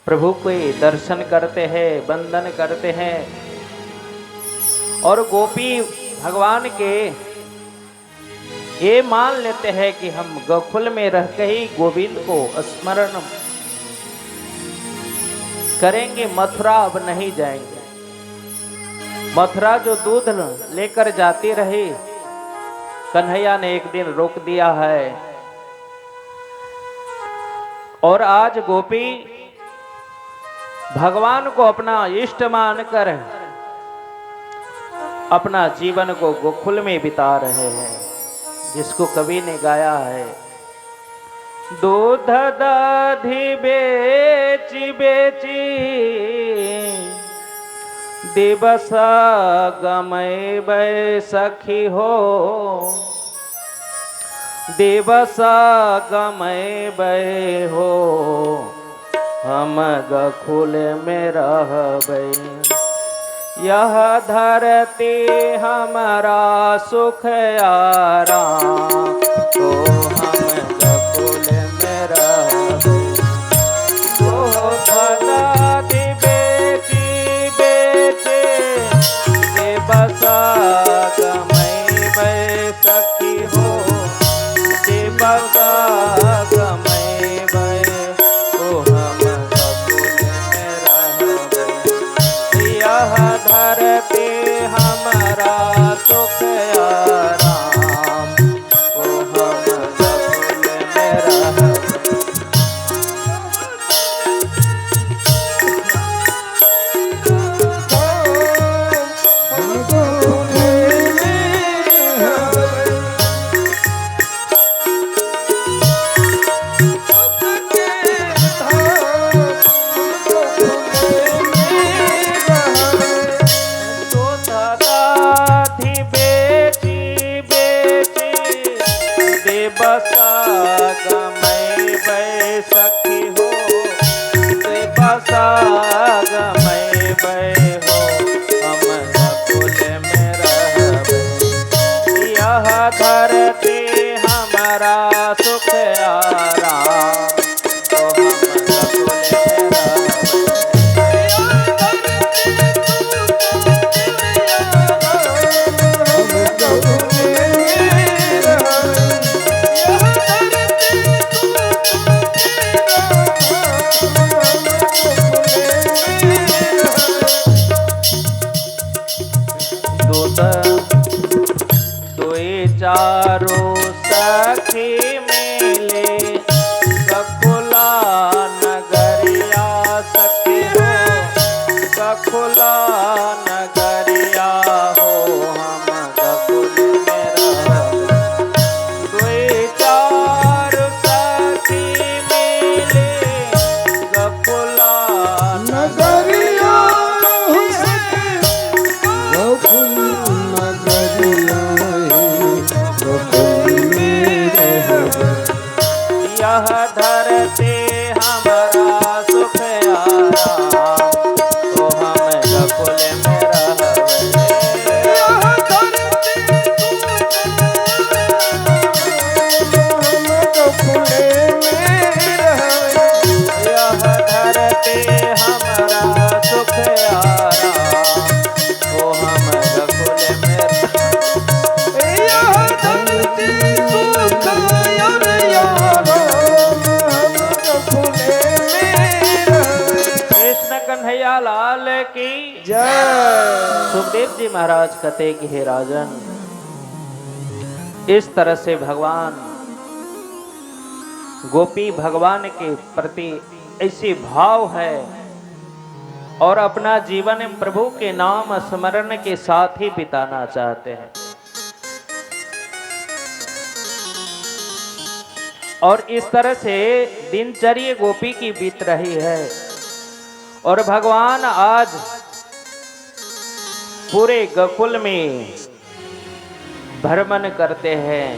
प्रभु के दर्शन करते हैं, वंदन करते हैं और गोपी भगवान के ये मान लेते हैं कि हम गोकुल में रह के ही गोविंद को स्मरण करेंगे, मथुरा अब नहीं जाएंगे। मथुरा जो दूध लेकर जाती रही, कन्हैया ने एक दिन रोक दिया है और आज गोपी भगवान को अपना इष्ट मानकर अपना जीवन को गोकुल में बिता रहे हैं, जिसको कवि ने गाया है। दूध दधी बेची बेची दिवस गमय बै सखी हो, दिवस गमय बै हो, हम गोकुल में रहबै। यह धरती हमारा सुख आराम, तो हम गोकुल में रहबै। दधी बेची बेची दिवस गमय बै सखी हो, दिवस गमय बै हो, हम गोकुल में रहबै। यह धरती हमारा सुख आराम, ओ हम गोकुल में रहबै। दिवस गमय बै सखी हो, दिवस गमय बै हो, हम गोकुल में रहबै। यह धरती हमारा सुख आराम, तो हम गोकुल में रहबै। चारों सखी मिले गोकुला नगरिया सखी हो, गोकुला नगरिया हो, हम गोकुल में रहबै। दुई चार सखी मिले गोकुला नगरिया यह धरती हमारा सुख आराम, तो हम गोकुल में रहबै। यह धरती हम गोकुल में रहबै। यह धरती हमारा सुख आराम, तो हम गोकुल में रहबै। यह धरती सुख कन्हैया लाल की जय। सुखदेव जी महाराज कहते कि हे राजन, इस तरह से भगवान गोपी भगवान के प्रति ऐसी भाव है और अपना जीवन प्रभु के नाम स्मरण के साथ ही बिताना चाहते हैं। और इस तरह से दिनचर्या गोपी की बीत रही है और भगवान आज पूरे गोकुल में भ्रमण करते हैं,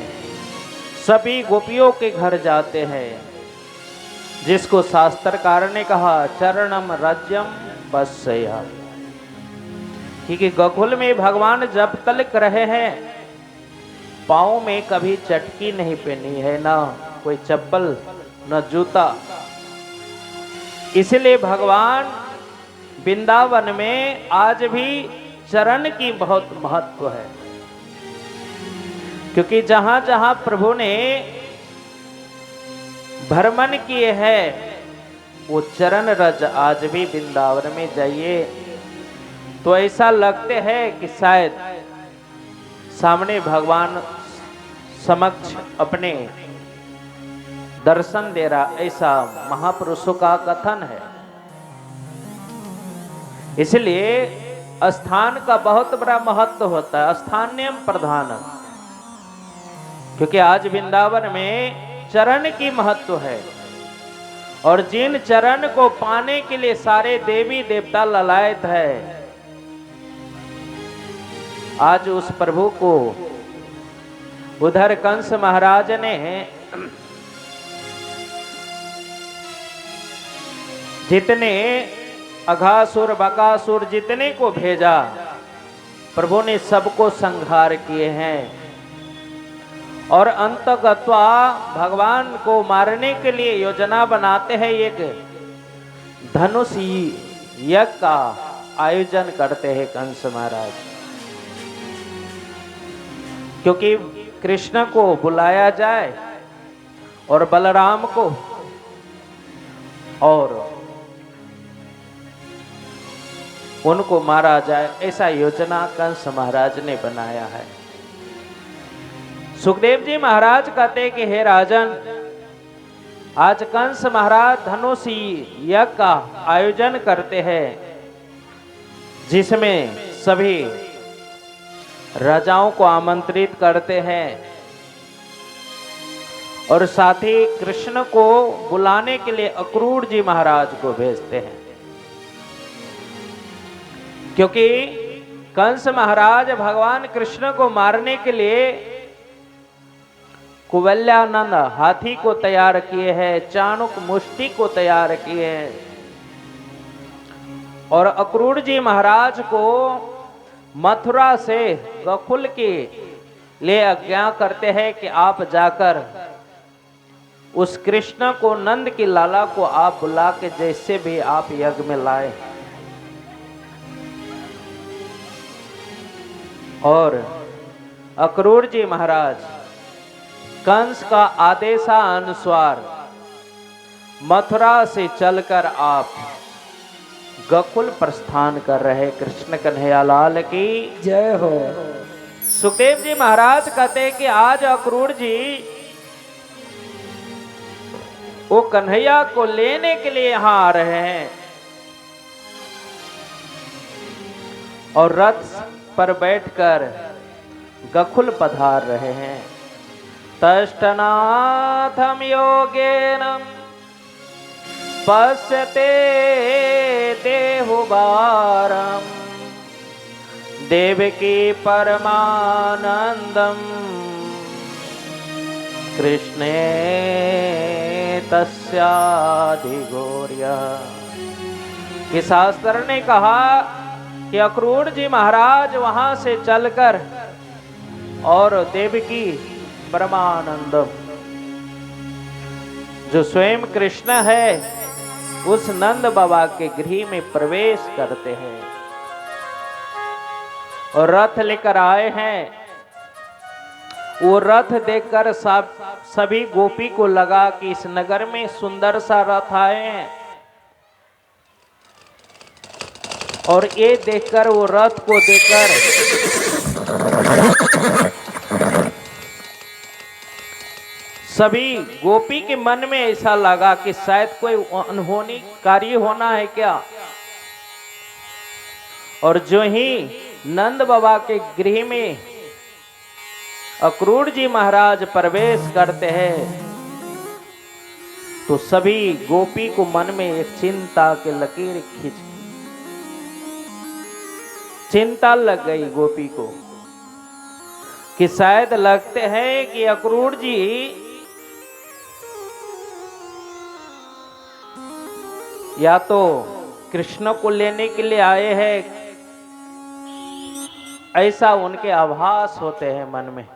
सभी गोपियों के घर जाते हैं, जिसको शास्त्रकार ने कहा चरणम राज्यम बस्या, क्योंकि गोकुल में भगवान जब तक रहे हैं पाँव में कभी चटकी नहीं पहनी है, ना कोई चप्पल न जूता, इसलिए भगवान वृंदावन में आज भी चरण की बहुत महत्व है, क्योंकि जहां जहां प्रभु ने भ्रमण किए हैं वो चरण रज आज भी वृंदावन में जाइए तो ऐसा लगते हैं कि शायद सामने भगवान समक्ष अपने दर्शन दे रहा, ऐसा महापुरुषों का कथन है। इसलिए स्थान का बहुत बड़ा महत्व होता है, स्थान नियम प्रधान, क्योंकि आज वृंदावन में चरण की महत्व है और जिन चरण को पाने के लिए सारे देवी देवता ललायत है, आज उस प्रभु को उधर कंस महाराज ने जितने अघासुर बकासुर जितने को भेजा, प्रभु ने सबको संहार किए हैं और अंतगत्वा भगवान को मारने के लिए योजना बनाते हैं, एक धनुष यज्ञ का आयोजन करते हैं कंस महाराज, क्योंकि कृष्ण को बुलाया जाए और बलराम को और उनको मारा जाए, ऐसा योजना कंस महाराज ने बनाया है। सुखदेव जी महाराज कहते कि हे राजन, आज कंस महाराज धनुष यज्ञ का आयोजन करते हैं जिसमें सभी राजाओं को आमंत्रित करते हैं और साथ ही कृष्ण को बुलाने के लिए अक्रूर जी महाराज को भेजते हैं, क्योंकि कंस महाराज भगवान कृष्ण को मारने के लिए कुवल्यानंद हाथी को तैयार किए हैं, चाणुक मुष्टि को तैयार किए हैं और अक्रूर जी महाराज को मथुरा से गोकुल के लिए आज्ञा करते हैं कि आप जाकर उस कृष्ण को, नंद की लाला को आप बुला के जैसे भी आप यज्ञ में लाए। और अक्रूर जी महाराज कंस का आदेशानुसार मथुरा से चलकर आप गोकुल प्रस्थान कर रहे। कृष्ण कन्हैया लाल की जय हो। सुखदेव जी महाराज कहते हैं कि आज अक्रूर जी वो कन्हैया को लेने के लिए यहां आ रहे हैं और रथ पर बैठकर गोकुल पधार रहे हैं। तष्टनाथम योगेन पश्यते देहुबारम देवकी परमानंदम कृष्णे तस्याधिगोर्य। कि शास्त्र ने कहा कि अक्रूर जी महाराज वहां से चलकर और देवकी परमानंदम जो स्वयं कृष्ण है उस नंद बाबा के गृह में प्रवेश करते हैं और रथ लेकर आए हैं। वो रथ देखकर सभी गोपी को लगा कि इस नगर में सुंदर सा रथ आए हैं और ये देखकर वो रथ को देखकर सभी गोपी के मन में ऐसा लगा कि शायद कोई अनहोनी कार्य होना है क्या। और जो ही नंद बाबा के गृह में अक्रूर जी महाराज प्रवेश करते हैं तो सभी गोपी को मन में एक चिंता के लकीर खींच, चिंता लग गई गोपी को कि शायद लगते हैं कि अक्रूर जी या तो कृष्ण को लेने के लिए आए हैं, ऐसा उनके आभास होते हैं मन में।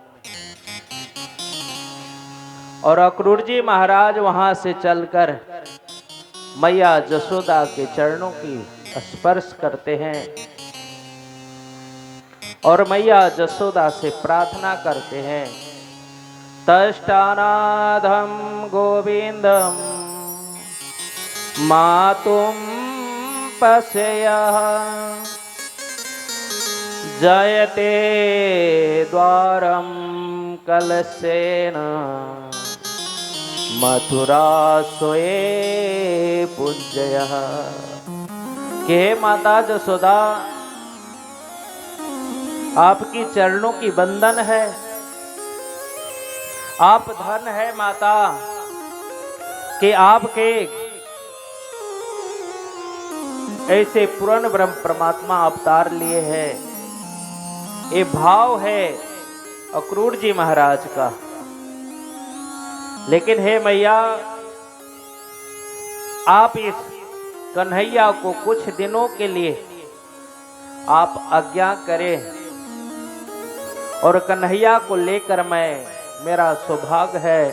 और अक्रूर जी महाराज वहां से चलकर मैया जसोदा के चरणों की स्पर्श करते हैं और मैया जसोदा से प्रार्थना करते हैं, तष्टानाधम गोविंदम मातुम पश्यः जयते द्वारम कलशेन मथुरा सोए पूज्यः। कि हे माता जसोदा, आपकी चरणों की बंधन है, आप धन है माता कि आपके ऐसे पूर्ण ब्रह्म परमात्मा अवतार लिए हैं। ये भाव है अक्रूर जी महाराज का। लेकिन हे मैया, आप इस कन्हैया को कुछ दिनों के लिए आप आज्ञा करें और कन्हैया को लेकर मेरा सौभाग्य है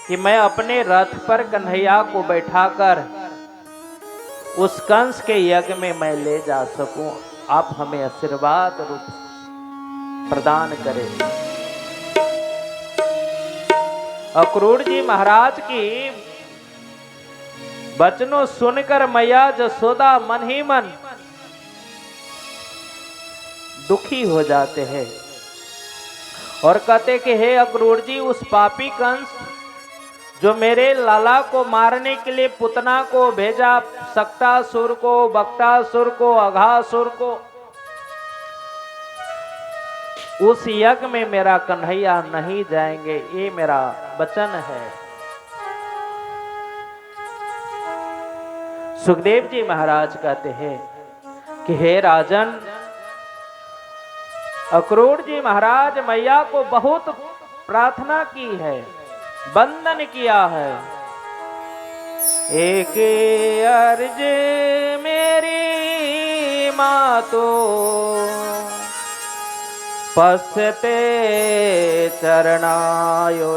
कि मैं अपने रथ पर कन्हैया को बैठाकर उस कंस के यज्ञ में मैं ले जा सकूं। आप हमें आशीर्वाद रूप प्रदान करें। अक्रूर जी महाराज की वचनों सुनकर मैया जसोदा मन ही मन दुखी हो जाते हैं और कहते कि हे अक्रूर जी, उस पापी कंस जो मेरे लाला को मारने के लिए पुतना को भेजा, सक्तासुर को, बक्तासुर को, अघासुर को, उस यज्ञ में मेरा कन्हैया नहीं जाएंगे, ये मेरा वचन है। सुखदेव जी महाराज कहते हैं कि हे राजन, अक्रूर जी महाराज मैया को बहुत प्रार्थना की है, वंदन किया है। एक अर्ज मेरी माँ तो पश्यते चरणायो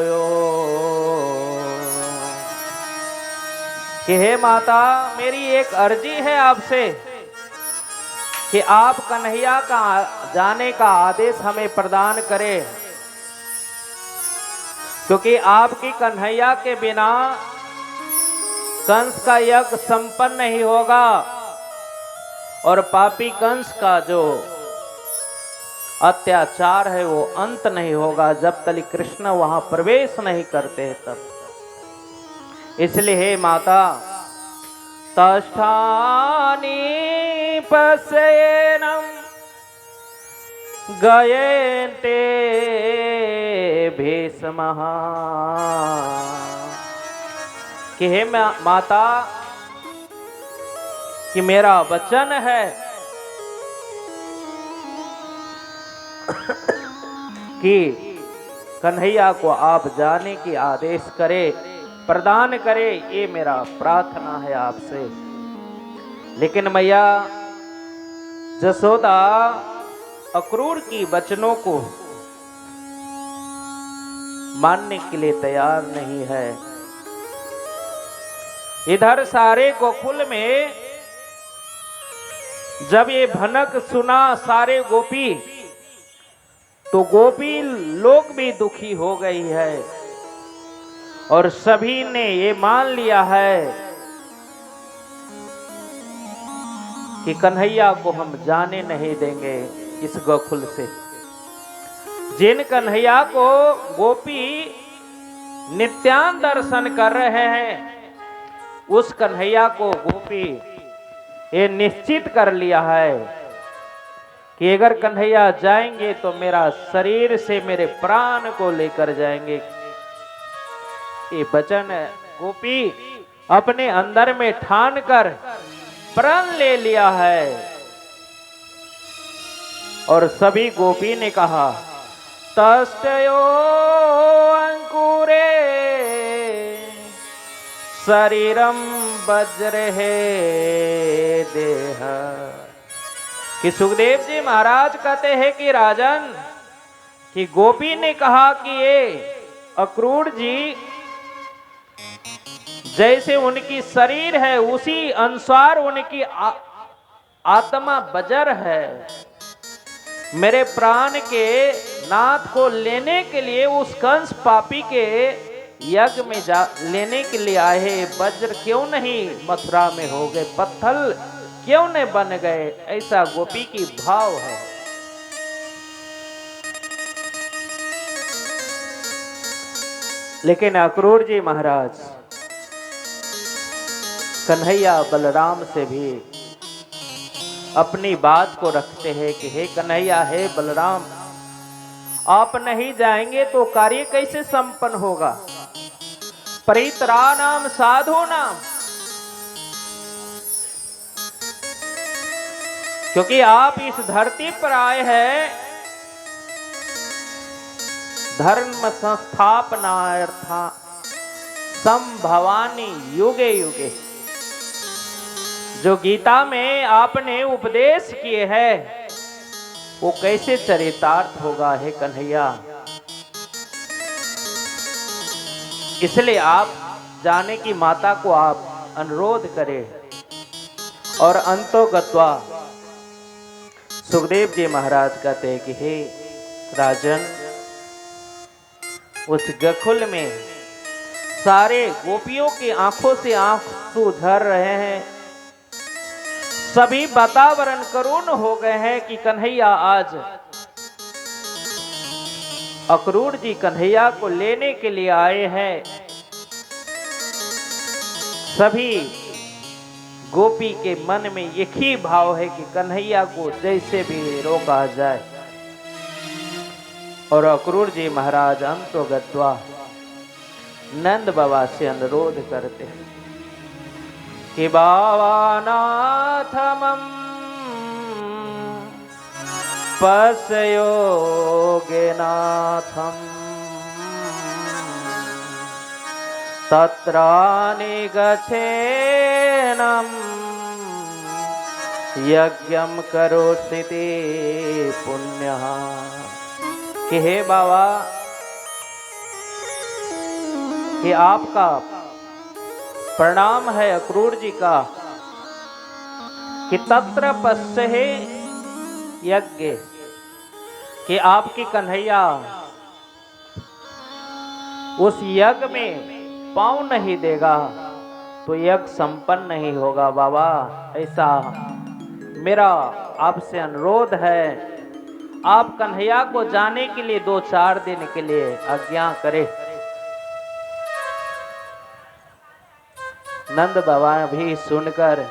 कि हे माता, मेरी एक अर्जी है आपसे कि आप कन्हैया का जाने का आदेश हमें प्रदान करें, क्योंकि आपकी कन्हैया के बिना कंस का यज्ञ संपन्न नहीं होगा और पापी कंस का जो अत्याचार है वो अंत नहीं होगा जब तक कृष्ण वहां प्रवेश नहीं करते तब। इसलिए हे माता, तष्ठानी पश्येनम गयेते भीष्मः कि हे माता, कि मेरा वचन है कि कन्हैया को आप जाने की आदेश करे, प्रदान करे, ये मेरा प्रार्थना है आपसे। लेकिन मैया जसोदा अक्रूर की वचनों को मानने के लिए तैयार नहीं है। इधर सारे गोकुल में जब ये भनक सुना सारे गोपी, तो गोपी लोग भी दुखी हो गई है और सभी ने ये मान लिया है कि कन्हैया को हम जाने नहीं देंगे इस गोकुल से। जिन कन्हैया को गोपी नित्यान दर्शन कर रहे हैं, उस कन्हैया को गोपी ये निश्चित कर लिया है कि अगर कन्हैया जाएंगे तो मेरा शरीर से मेरे प्राण को लेकर जाएंगे। ये वचन गोपी अपने अंदर में ठान कर प्रण ले लिया है और सभी गोपी ने कहा, तष्टयो अंकुरे शरीरम वज्रहे देह। कि सुखदेव जी महाराज कहते हैं कि राजन, कि गोपी ने कहा कि ये अक्रूर जी जैसे उनकी शरीर है उसी अनुसार उनकी आत्मा बजर है। मेरे प्राण के नाथ को लेने के लिए उस कंस पापी के यज्ञ में लेने के लिए आए। वज्र क्यों नहीं मथुरा में हो गए, पत्थर क्यों नहीं बन गए, ऐसा गोपी की भाव है। लेकिन अक्रूर जी महाराज कन्हैया बलराम से भी अपनी बात को रखते हैं कि हे कन्हैया, हे बलराम, आप नहीं जाएंगे तो कार्य कैसे संपन्न होगा। परित्रा नाम साधु नाम, क्योंकि आप इस धरती पर आए हैं धर्म संस्थापनार्था संभवानी युगे युगे। जो गीता में आपने उपदेश किए हैं वो कैसे चरितार्थ होगा हे कन्हैया। इसलिए आप जाने की माता को आप अनुरोध करें। और अंतो गत्वा सुखदेव जी महाराज कहते हैं कि हे राजन, उस गकुल में सारे गोपियों की आंखों से आंसू झर रहे हैं। सभी वातावरण करुण हो गए हैं कि कन्हैया आज अक्रूर जी कन्हैया को लेने के लिए आए हैं। सभी गोपी के मन में एक ही भाव है कि कन्हैया को जैसे भी रोका जाए। और अक्रूर जी महाराज अंतो गत्वा नंद बाबा से अनुरोध करते हैं कि भावानाथमं पश्योगिनाथं तत्रानि गच्छेनं यज्ञं करोषिति पुण्यः। कि हे बाबा, कि आपका प्रणाम है अक्रूर जी का कि तत्र पश्ये यज्ञ, कि आपकी कन्हैया उस यज्ञ में पांव नहीं देगा तो यज्ञ संपन्न नहीं होगा। बाबा, ऐसा मेरा आपसे अनुरोध है, आप कन्हैया को जाने के लिए 2-4 दिन के लिए आज्ञा करें। नंद बाबा भी सुनकर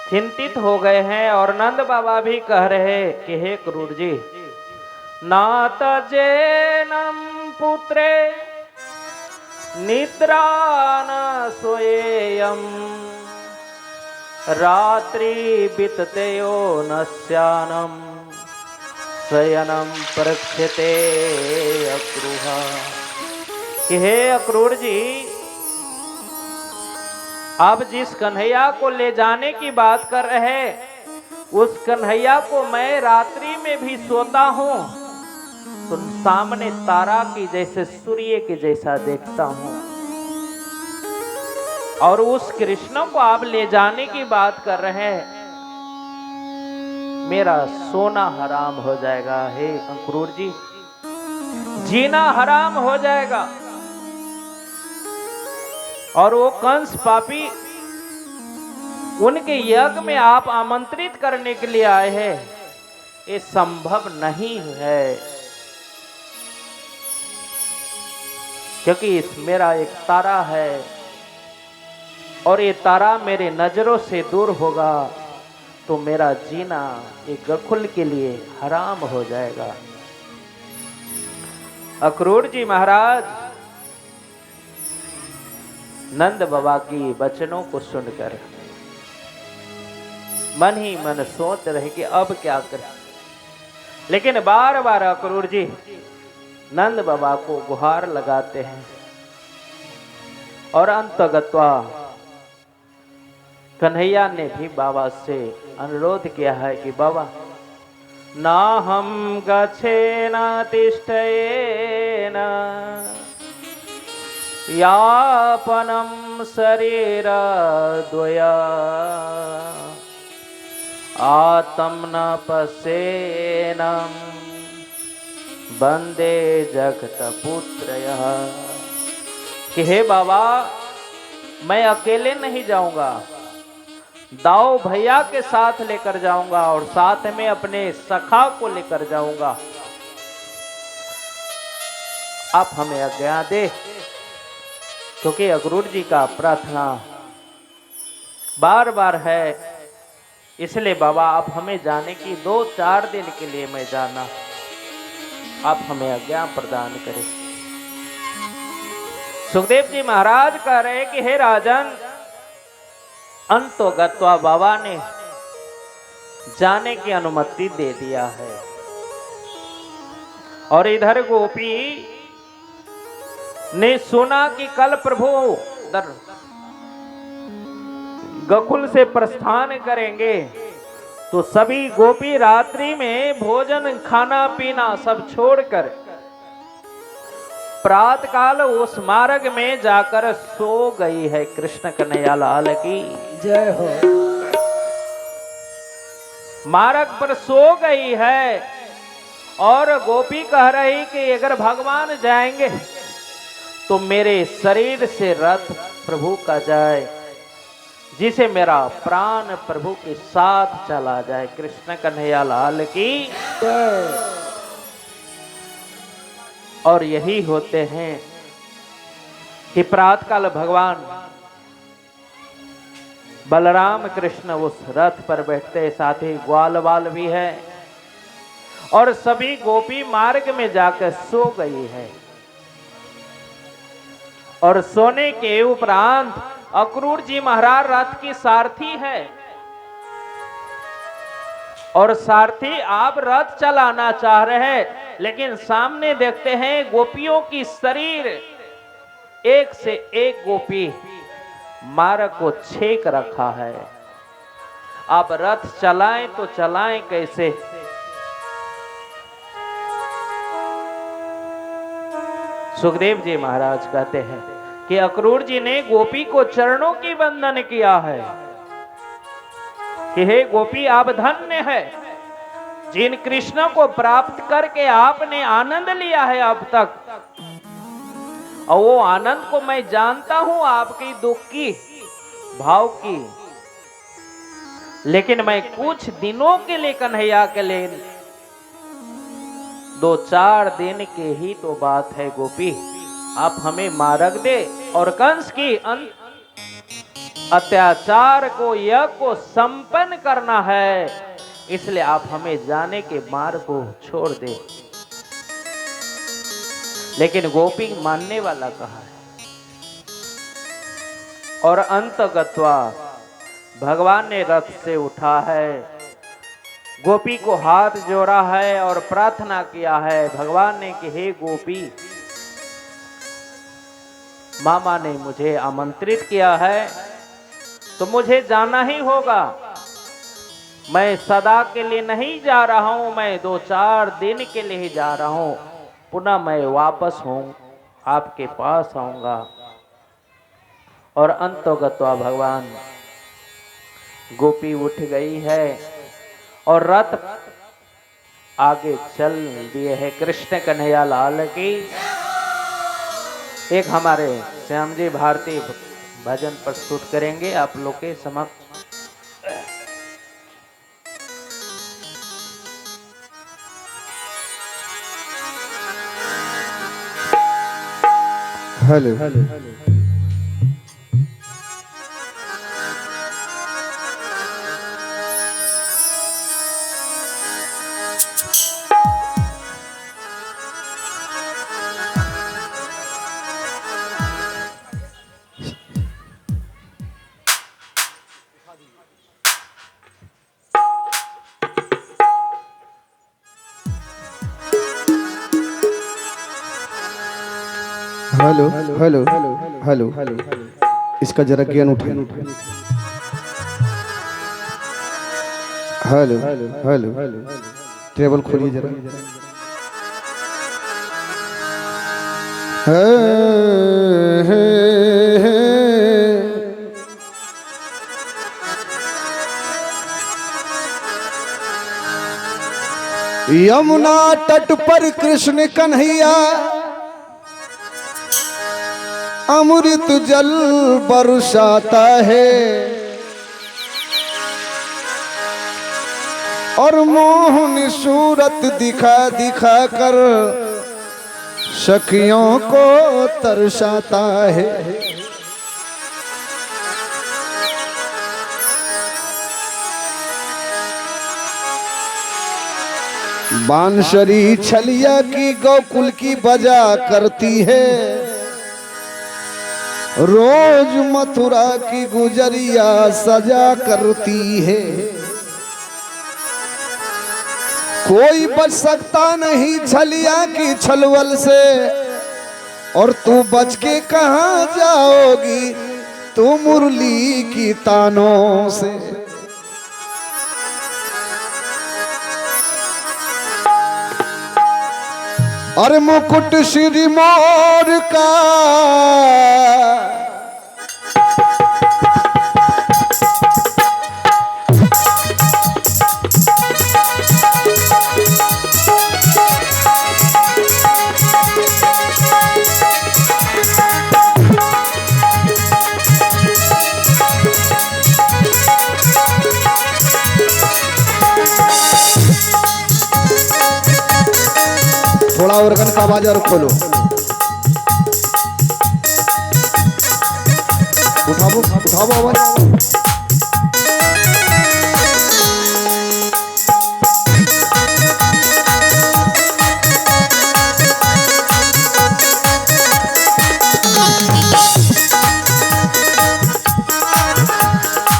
चिंतित हो गए हैं। और नंद बाबा भी कह रहे कि हे क्रूर जी, नात जेनम पुत्रे निद्रा न सोएयम रात्रि बीततेयो न स्यानम शयनम प्रक्षते अक्रूहा। कि हे अक्रूर जी, आप जिस कन्हैया को ले जाने की बात कर रहे हैं उस कन्हैया को मैं रात्रि में भी सोता हूं तो सामने तारा की जैसे सूर्य के जैसा देखता हूं। और उस कृष्ण को आप ले जाने की बात कर रहे हैं, मेरा सोना हराम हो जाएगा। हे अक्रूर जी, जीना हराम हो जाएगा। और वो कंस पापी उनके यज्ञ में आप आमंत्रित करने के लिए आए हैं, ये संभव नहीं है। क्योंकि मेरा एक तारा है और ये तारा मेरे नजरों से दूर होगा तो मेरा जीना एक गकुल के लिए हराम हो जाएगा। अक्रूर जी महाराज नंद बाबा की वचनों को सुनकर मन ही मन सोच रहे कि अब क्या करें। लेकिन बार बार अक्रूर जी नंद बाबा को गुहार लगाते हैं। और अंतगत्वा कन्हैया ने भी बाबा से अनुरोध किया है कि बाबा, ना हम गच्छेन तिष्ठेन यापनं शरीर द्वया आत्म न पश्येनं वंदे जगत पुत्रयः। कि हे बाबा, मैं अकेले नहीं जाऊंगा, दाऊ भैया के साथ लेकर जाऊंगा और साथ में अपने सखा को लेकर जाऊंगा। आप हमें आज्ञा दे, क्योंकि अक्रूर जी का प्रार्थना बार बार है, इसलिए बाबा आप हमें जाने की 2-4 दिन के लिए मैं जाना, आप हमें आज्ञा प्रदान करें। सुखदेव जी महाराज कह रहे कि हे राजन, अंतो गत्वा बाबा ने जाने की अनुमति दे दिया है। और इधर गोपी ने सुना कि कल प्रभु गोकुल से प्रस्थान करेंगे, तो सभी गोपी रात्रि में भोजन खाना पीना सब छोड़कर प्रातः काल उस मार्ग में जाकर सो गई है। कृष्ण कन्हैया लाल की जय हो। मार्ग पर सो गई है और गोपी कह रही कि अगर भगवान जाएंगे तो मेरे शरीर से रथ प्रभु का जाए, जिसे मेरा प्राण प्रभु के साथ चला जाए। कृष्ण कन्हैया लाल की जय। और यही होते हैं कि प्रातःकाल भगवान बलराम कृष्ण उस रथ पर बैठते, साथ ही ग्वाल बाल भी है और सभी गोपी मार्ग में जाकर सो गई है। और सोने के उपरांत अक्रूर जी महाराज रथ की सारथी है और सारथी आप रथ चलाना चाह रहे हैं, लेकिन सामने देखते हैं गोपियों की शरीर एक से एक गोपी मार्ग को छेक रखा है। आप रथ चलाएं तो चलाएं कैसे? सुखदेव जी महाराज कहते हैं कि अक्रूर जी ने गोपी को चरणों की वंदन किया है कि हे गोपी, आप धन्य है, जिन कृष्ण को प्राप्त करके आपने आनंद लिया है अब तक, और वो आनंद को मैं जानता हूं आपकी दुख की भाव की, लेकिन मैं कुछ दिनों के लिए कन्हैया के लिए 2-4 दिन के ही तो बात है गोपी, आप हमें मार्ग दे और कंस की अत्याचार को यज्ञ को संपन्न करना है, इसलिए आप हमें जाने के मार्ग को छोड़ दे। लेकिन गोपी मानने वाला कहाँ है? और अंतगत्वा भगवान ने रथ से उठा है, गोपी को हाथ जोड़ा है और प्रार्थना किया है। भगवान ने कि हे गोपी, मामा ने मुझे आमंत्रित किया है तो मुझे जाना ही होगा। मैं सदा के लिए नहीं जा रहा हूं, मैं 2-4 दिन के लिए ही जा रहा हूं, पुनः मैं वापस हूं आपके पास आऊंगा। और अंतोगत्वा भगवान गोपी उठ गई है और रथ आगे चल दिए है। कृष्ण कन्हैया लाल की। एक हमारे श्याम जी भारती भजन प्रस्तुत करेंगे आप लोग के समक्ष। Hello hello hello hello hello, इसका जरा ज्ञान उठाए। हेलो हेलो टेबल खोलिए जरा। हे यमुना तट पर कृष्ण कन्हैया अमृत जल बरसाता है और मोहन सूरत दिखा दिखा कर सखियों को तरसाता है। बांसुरी छलिया की गोकुल की बजा करती है, रोज मथुरा की गुजरिया सजा करती है। कोई बच सकता नहीं छलिया की छलवल से, और तू बच के कहां जाओगी तू मुरली की तानों से। और मुकुट श्री मोर का थोड़ा ऑर्गन का आवाज और खोलो, उठाओ उठाओ आवाज।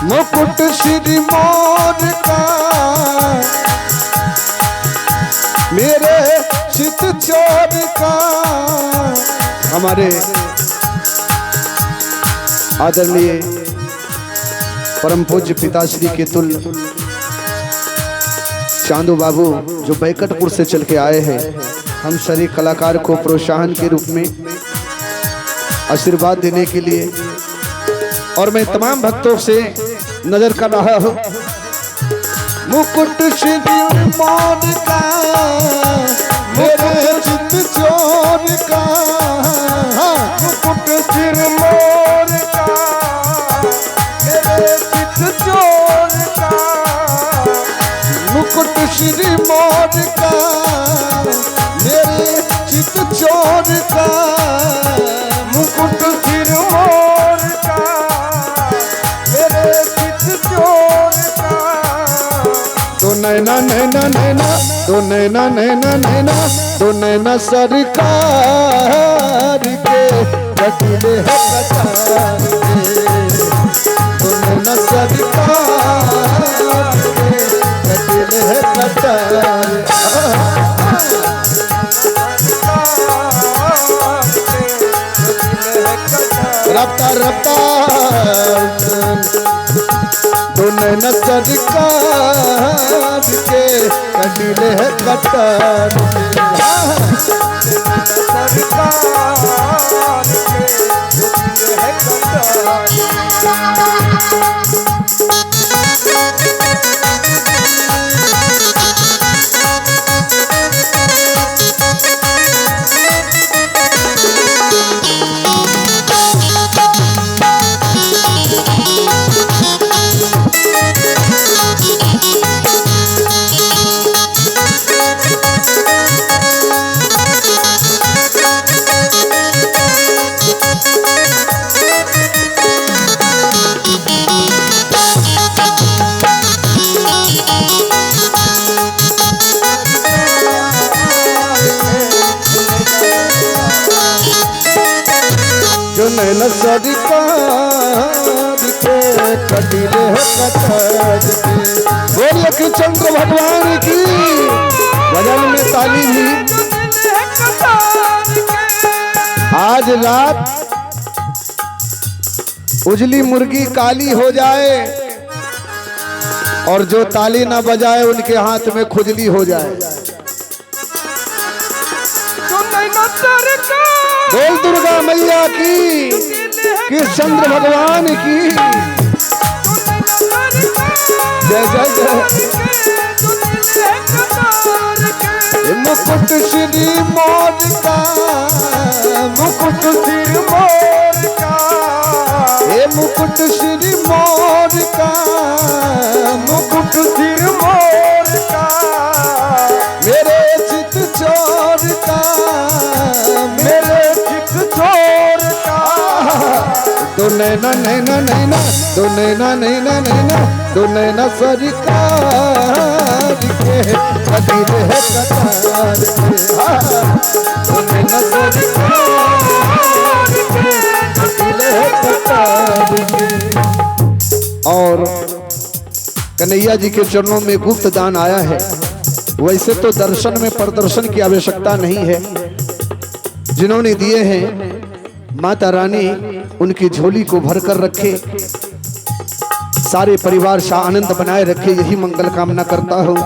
मुकुट श्री मोर का मेरे चित चोर का। हमारे आदरणीय परम पूज्य पिताश्री के तुल्य चांदू बाबू जो बैकटपुर से चल के आए हैं, हम सभी कलाकार को प्रोत्साहन के रूप में आशीर्वाद देने के लिए, और मैं तमाम भक्तों से नजर कर रहा हूँ। मुकुट श्री मोर का मेरे चित चोर का, मुकुट श्री मोर का मेरे चित चोर का, मुकुट श्री मोर का मेरे चित चोर का, मुकुट श्री मोर का मेरे चित चोर का। तो नैना नैना नैना तो नैना नैना नैना तो नैना सरकार के कटिले है कटार के, तो नैना सरकार के कटिले है कटार। रफ्ता रफ्ता तो नैना सरकार के कटिले है कटार सरकार के कटिले है कटार। जो नैना सरकार के कटिले है कटार के। बोलिए कि चंद्र भगवान की भजन में ताली भी। आज रात उजली मुर्गी काली हो जाए और जो ताली ना बजाए उनके हाथ में खुजली हो जाए। बोल दुर्गा मैया की, कि चंद्र भगवान की जय जय जय। मुकुट श्री मोर का, मुकुट सिर मोर का, ये मुकुट श्री मोर का, मुकुट सिर मोर का, मेरे चित चोर का, मेरे चित चोर का। दो नैना नैना नैना, दो नैना नैना नैना, दो नैना सरकार के कदीर है कतार के, दो नैना सरकार के कदीर है कतार के। और कन्हैया जी के चरणों में गुप्त दान आया है। वैसे तो दर्शन में प्रदर्शन की आवश्यकता नहीं है, जिन्होंने दिए हैं माता रानी उनकी झोली को भर कर रखे, सारे परिवार सा आनंद बनाए रखे, यही मंगल कामना करता हूँ।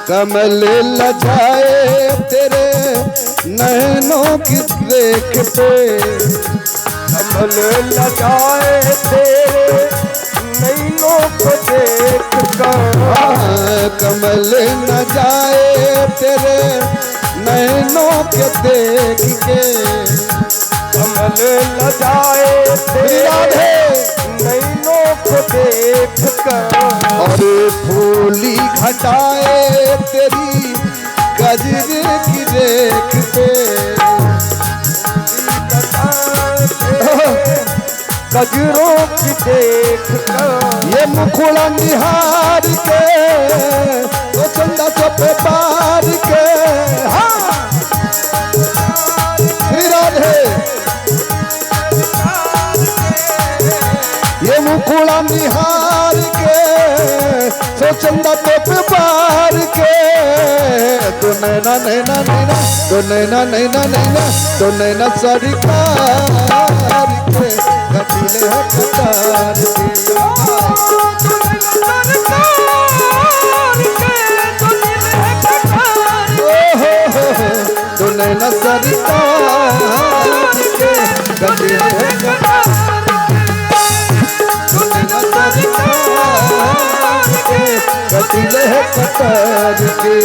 कमल लजाए तेरे नैनों की देख पे, कमल लजाए तेरे नैनों को देख कर, कमल न जाए तेरे नैनों के देख के, कमल लजाए तेरे नैनों को देख कर, और फूली घटाए तेरी गजरे की रेख पे, गजरों की देख कर, ये मुखड़ा निहार के तो चंदा चौपे पार के, हाँ श्री राधे, ये मुखड़ा निहार के सो चंदा तो पार के, तो नैना नैना नैना, तो नैना नैना नैना, तो नैना सरकार के कटीले है कतार के, तो नैना सरकार के कटीले है कतार के, कटीले है कतार के।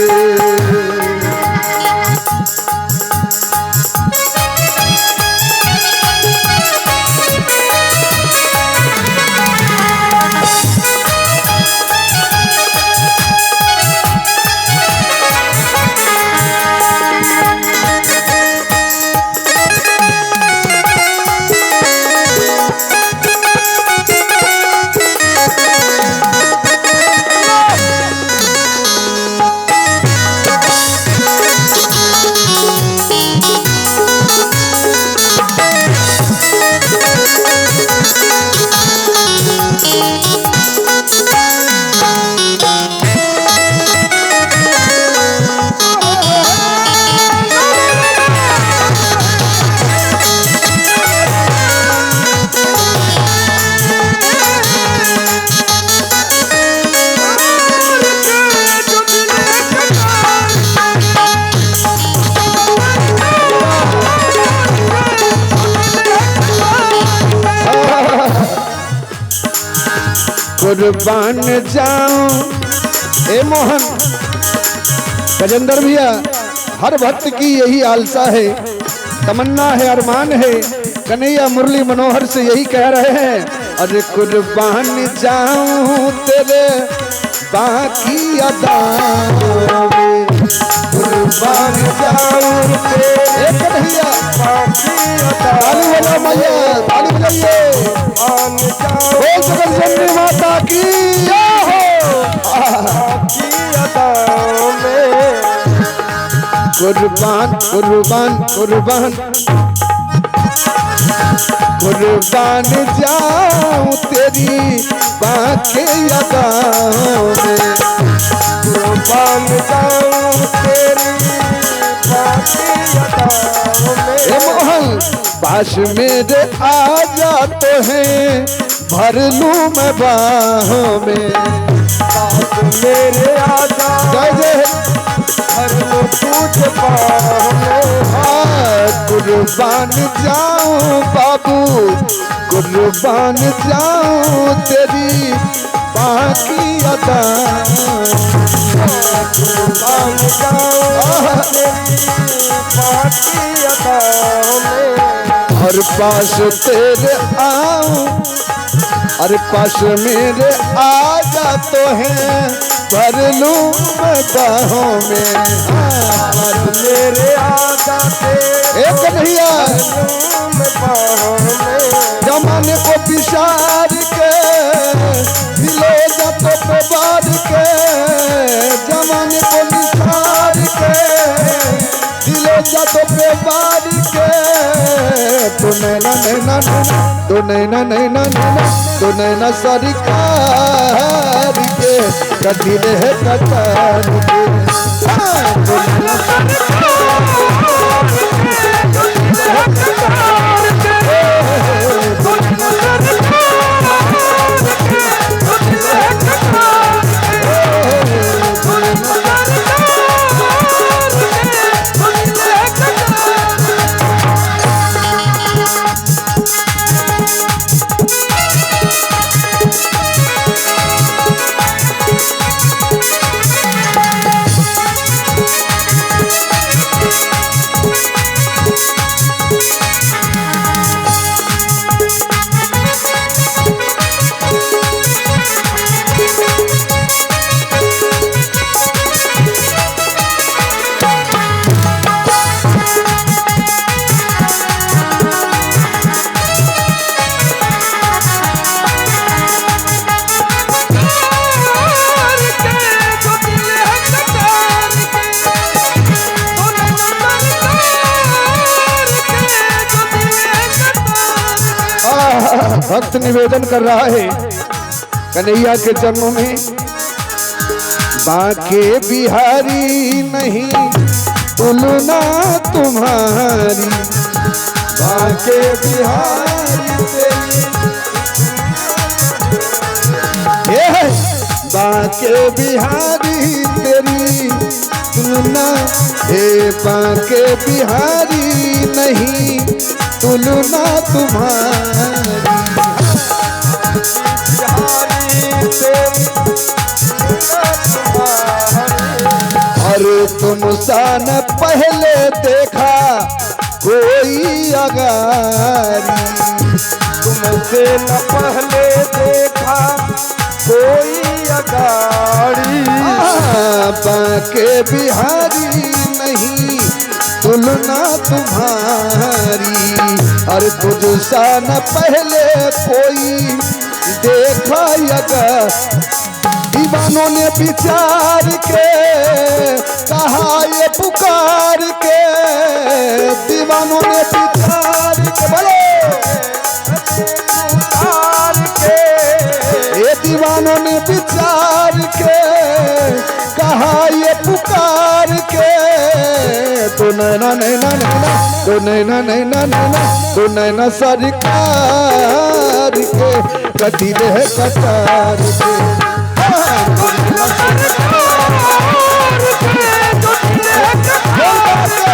कुर्बान जाऊं ए मोहन गजेंद्र भैया, हर भक्त की यही आलसा है, तमन्ना है, अरमान है। कन्हैया मुरली मनोहर से यही कह रहे हैं, अरे कुर्बान जाऊं तेरे बाकी अदा, कुर्बान जाऊं तेरे कन्हैया बाकी अदा। ताली बजाओ मैया, ताली बजाइए। बोल जगत जननी माता की जय हो। कुर्बान कुर्बान कुर्बान कुर्बान जाऊं तेरी बाके अदाओं में, कुर्बान जाऊं तेरी बाकी अदाओं में। ए मोहन पास मेरे आ जा तो है भर लूं मैं बाहों में, पास मेरे आजा जय जय हर लो तुझ पाओ में। कुर्बान जाऊं बाबू कुर्बान जाऊं तेरी बाकी अदा, कुर्बान जाऊं तेरी बाकी अदाओं में। और पास तेरे आऊं अरे पास मेरे आ जा तो है भर लूं मैं बाहों में। पास मेरे आजा तेरे एक भैया में बाहों में। जमाने को पिशार के दिलो जातो पे बार के, जमाने को निसार के दिलो जातो पे बार के, तो नैना नैना नैना तो नैना नैना नैना तो नैना सरकार के कटी रहे कटार के। तो नैना भक्त निवेदन कर रहा है कन्हैया के चरणों में, बाके बिहारी नहीं तुलना तुम्हारी, बाके बिहारी तेरी बाके बिहारी तेरी तुलना, हे बाके बिहारी नहीं तुलना तुम्हारी। और तुम सान पहले देखा कोई अगारी, तुमसे न पहले देखा कोई अगाड़ी। बाके बिहारी नहीं तुलना तुम्हारी, और तुझ सान पहले कोई देखा अगर, दीवानों ने विचार के कहा ये पुकार के, दीवानों ने विचार के बोलो पुकार के, ये दीवानों ने विचार के कहा ये पुकार के, तो नैना नैना नैना तो नैना नैना नैना तो नैना सरकार के कटी रहे कटार के।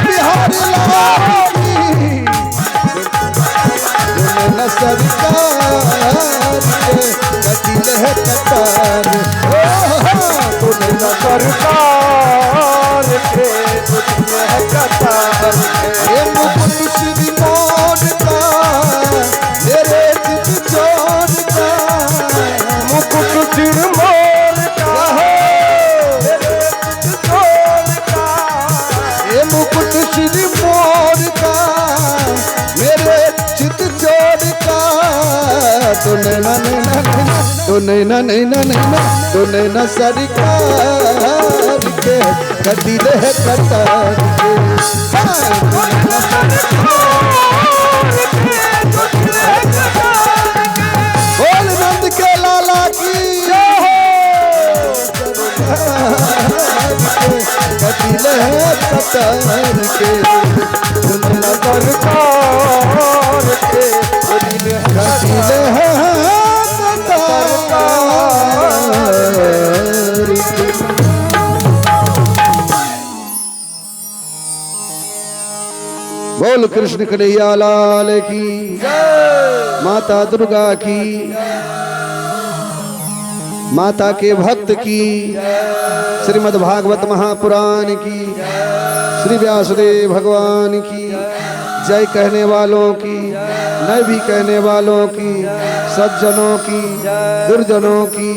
बिहारी सरकार के कटी रहे कटार, सरकार के तुझे कतार ये मुकुट श्री मोर का मेरे चित चोर का, मुकुट सिर मोर का ये मुकुट श्री मोर का मेरे चित चोर का, तो नैना नैना नैना तो नैना नैना नैना तो नैना सरकार के कटीले कटार बोल नंद के लाला की कटीले कटार के सरकार के कटीले बोल कृष्ण कन्हैया लाल की माता दुर्गा की माता के भक्त की श्रीमद् भागवत महापुराण की श्री व्यासदेव भगवान की जय कहने वालों की न भी कहने वालों की सज्जनों की दुर्जनों की